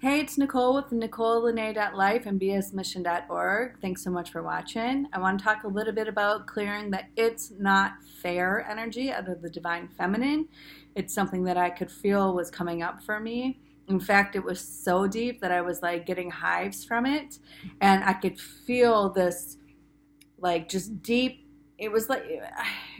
Hey, it's Nicole with NicoleLynnay.life and bsmission.org. Thanks so much for watching. I want to talk a little bit about clearing the it's not fair energy out of the divine feminine. It's something that I could feel was coming up for me. In fact, it was so deep that I was like getting hives from it, and I could feel this like just deep. It was like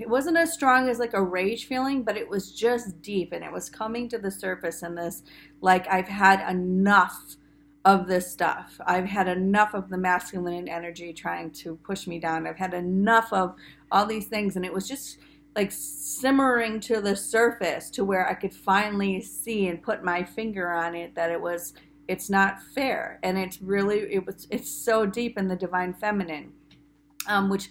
it wasn't as strong as like a rage feeling, but it was just deep, and it was coming to the surface. And this, like, I've had enough of this stuff. I've had enough of the masculine energy trying to push me down. I've had enough of all these things, and it was just like simmering to the surface to where I could finally see and put my finger on it that it's not fair. And it's so deep in the divine feminine, which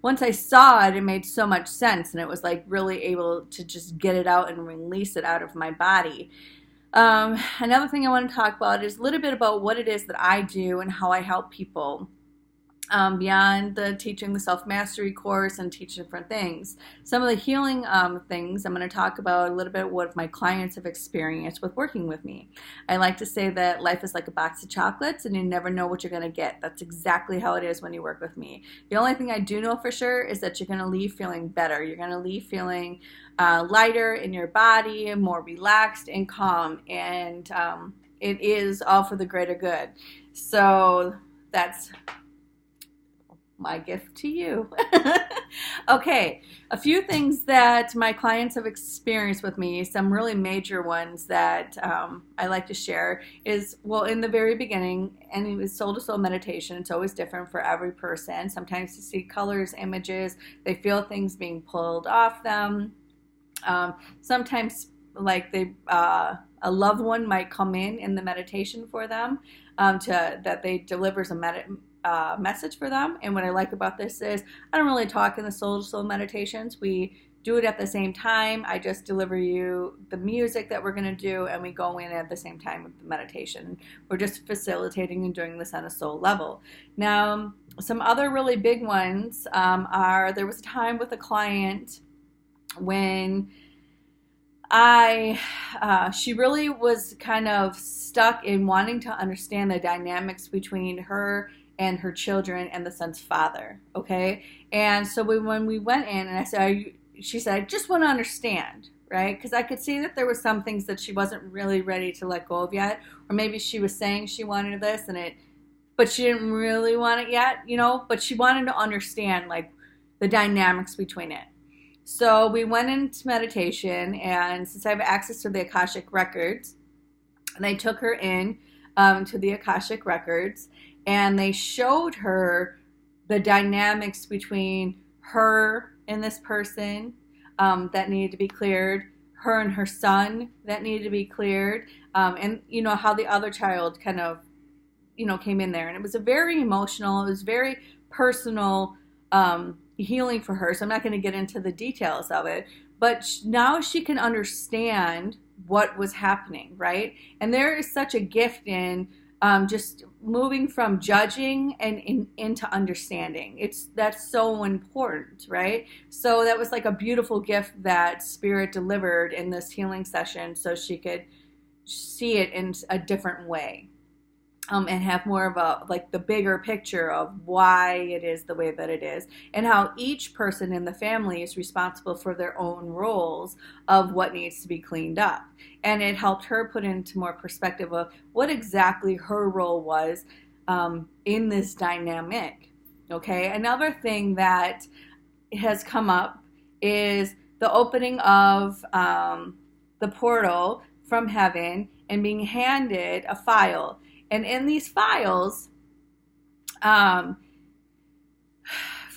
once I saw it, it made so much sense, and it was like really able to just get it out and release it out of my body. Another thing I want to talk about is a little bit about what it is that I do and how I help people. Beyond the teaching the self-mastery course and teach different things. Some of the healing things I'm going to talk about a little bit what my clients have experienced with working with me. I like to say that life is like a box of chocolates and you never know what you're going to get. That's exactly how it is when you work with me. The only thing I do know for sure is that you're going to leave feeling better. You're going to leave feeling lighter in your body, more relaxed and calm, and it is all for the greater good. So that's my gift to you. Okay, a few things that my clients have experienced with me, some really major ones that I like to share is, well, in the very beginning, and it was soul-to-soul meditation. It's always different for every person. Sometimes you see colors, images, they feel things being pulled off them. Sometimes like a loved one might come in the meditation for them, that they delivers a message for them. And what I like about this is I don't really talk in the soul to soul meditations. We do it at the same time. I just deliver you the music that we're going to do, and we go in at the same time with the meditation. We're just facilitating and doing this on a soul level. Now, some other really big ones are, there was a time with a client when she really was kind of stuck in wanting to understand the dynamics between her and her children and the son's father, okay? And so when we went in, and she said, I just want to understand, right? Because I could see that there were some things that she wasn't really ready to let go of yet, or maybe she was saying she wanted this, but she didn't really want it yet, but she wanted to understand, like, the dynamics between it. So we went into meditation, and since I have access to the Akashic Records, they took her in to the Akashic Records, and they showed her the dynamics between her and this person that needed to be cleared, her and her son that needed to be cleared, and how the other child kind of came in there. And it was a very emotional, it was very personal healing for her. So I'm not going to get into the details of it, but now she can understand what was happening, right? And there is such a gift in just moving from judging and into understanding. That's so important, right? So that was like a beautiful gift that Spirit delivered in this healing session, so she could see it in a different way, and have more of the bigger picture of why it is the way that it is, and how each person in the family is responsible for their own roles of what needs to be cleaned up. And it helped her put into more perspective of what exactly her role was in this dynamic. Okay, another thing that has come up is the opening of the portal from heaven and being handed a file. And in these files, for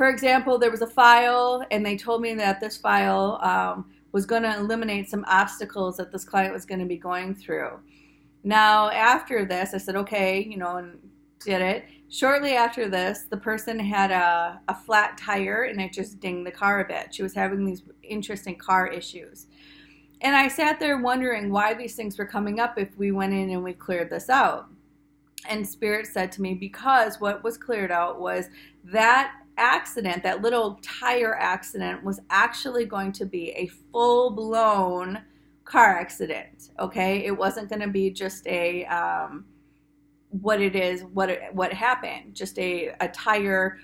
example, there was a file, and they told me that this file was going to eliminate some obstacles that this client was going to be going through. Now, after this, I said, okay, and did it. Shortly after this, the person had a flat tire, and it just dinged the car a bit. She was having these interesting car issues. And I sat there wondering why these things were coming up if we went in and we cleared this out. And Spirit said to me, because what was cleared out was that accident, that little tire accident, was actually going to be a full-blown car accident, okay? It wasn't going to be just a what it is, what happened. Just a tire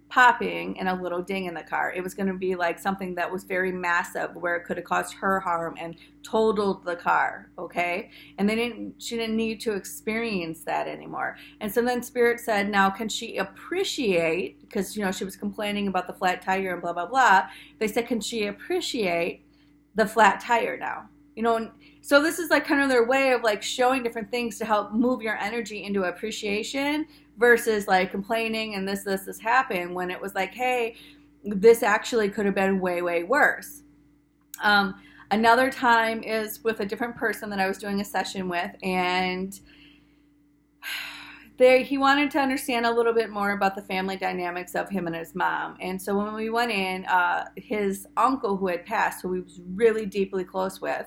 popping and a little ding in the car. It was going to be like something that was very massive where it could have caused her harm and totaled the car, okay? And she didn't need to experience that anymore. And so then Spirit said, now can she appreciate, because, you know, she was complaining about the flat tire and blah, blah, blah. They said, can she appreciate the flat tire now? You know, so this is like kind of their way of like showing different things to help move your energy into appreciation versus like complaining and this happened, when it was like, hey, this actually could have been way, way worse. Another time is with a different person that I was doing a session with, and he wanted to understand a little bit more about the family dynamics of him and his mom. And so when we went in, his uncle who had passed, who he was really deeply close with,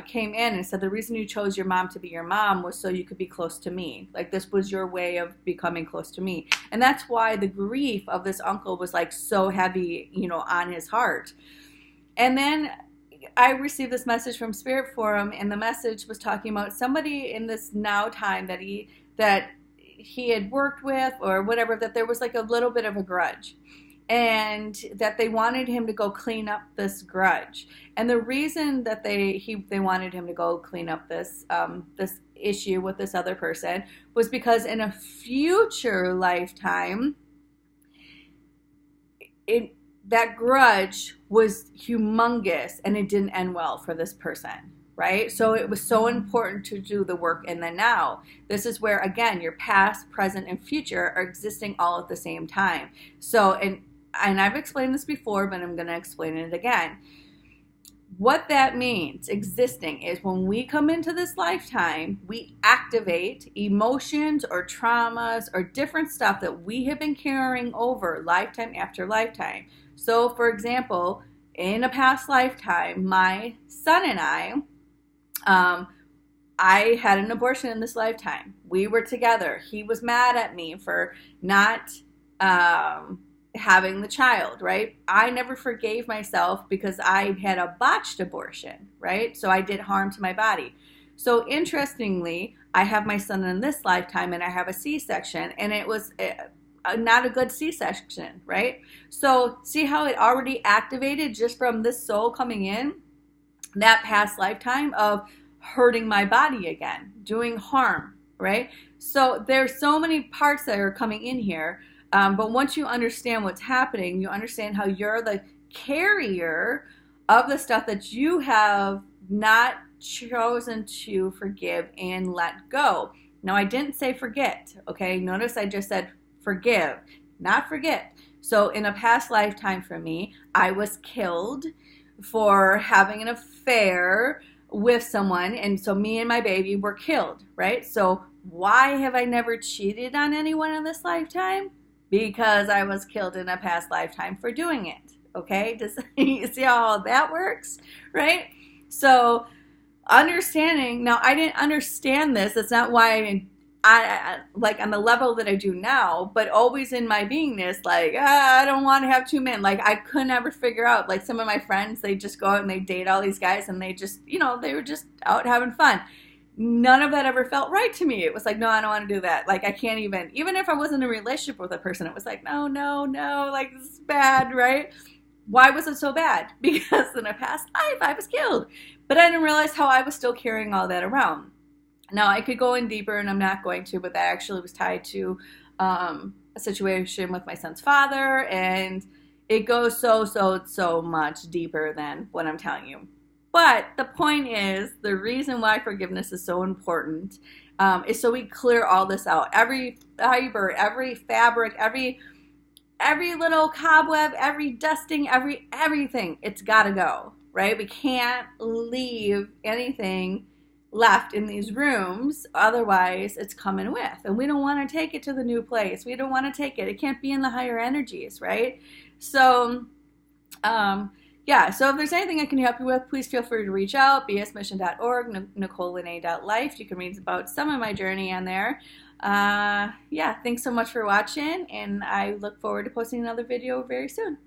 came in and said, the reason you chose your mom to be your mom was so you could be close to me. Like, this was your way of becoming close to me. And that's why the grief of this uncle was like so heavy, you know, on his heart. And then I received this message from Spirit Forum, and the message was talking about somebody in this now time that he had worked with or whatever, that there was like a little bit of a grudge, and that they wanted him to go clean up this grudge. And the reason that they wanted him to go clean up this issue with this other person was because in a future lifetime, that grudge was humongous and it didn't end well for this person. Right? So it was so important to do the work in the now. This is where, again, your past, present, and future are existing all at the same time. So, and I've explained this before, but I'm going to explain it again. What that means, existing, is when we come into this lifetime, we activate emotions or traumas or different stuff that we have been carrying over lifetime after lifetime. So, for example, in a past lifetime, my son and I had an abortion in this lifetime. We were together. He was mad at me for not having the child, right? I never forgave myself because I had a botched abortion, right? So I did harm to my body. So interestingly, I have my son in this lifetime and I have a C-section, and it was not a good C-section, right? So see how it already activated just from this soul coming in? That past lifetime of hurting my body again, doing harm, right? So there's so many parts that are coming in here, but once you understand what's happening, you understand how you're the carrier of the stuff that you have not chosen to forgive and let go. Now, I didn't say forget, okay? Notice I just said forgive, not forget. So in a past lifetime for me, I was killed for having an affair with someone, and so me and my baby were killed, right? So why have I never cheated on anyone in this lifetime? Because I was killed in a past lifetime for doing it, okay? Does you see how that works, right? So understanding, now I didn't understand this, that's not why I like on the level that I do now, but always in my beingness, like, I don't want to have two men. Like, I could never figure out, like, some of my friends, they just go out and they date all these guys and they just, you know, they were just out having fun. None of that ever felt right to me. It was like, no, I don't want to do that. Like, I can't even if I was in a relationship with a person, it was like, no, like, this is bad, right? Why was it so bad? Because in a past life, I was killed. But I didn't realize how I was still carrying all that around. Now, I could go in deeper, and I'm not going to, but that actually was tied to a situation with my son's father, and it goes so much deeper than what I'm telling you. But the point is, the reason why forgiveness is so important is so we clear all this out. Every fiber, every fabric, every little cobweb, every dusting, everything, it's got to go, right? We can't leave anything left in these rooms, otherwise it's coming with, and we don't want to take it to the new place. We don't want to take it can't be in the higher energies, right? So yeah, so if there's anything I can help you with, please feel free to reach out. bsmission.org, NicoleLynnay.life. You can read about some of my journey on there. Yeah, thanks so much for watching, and I look forward to posting another video very soon.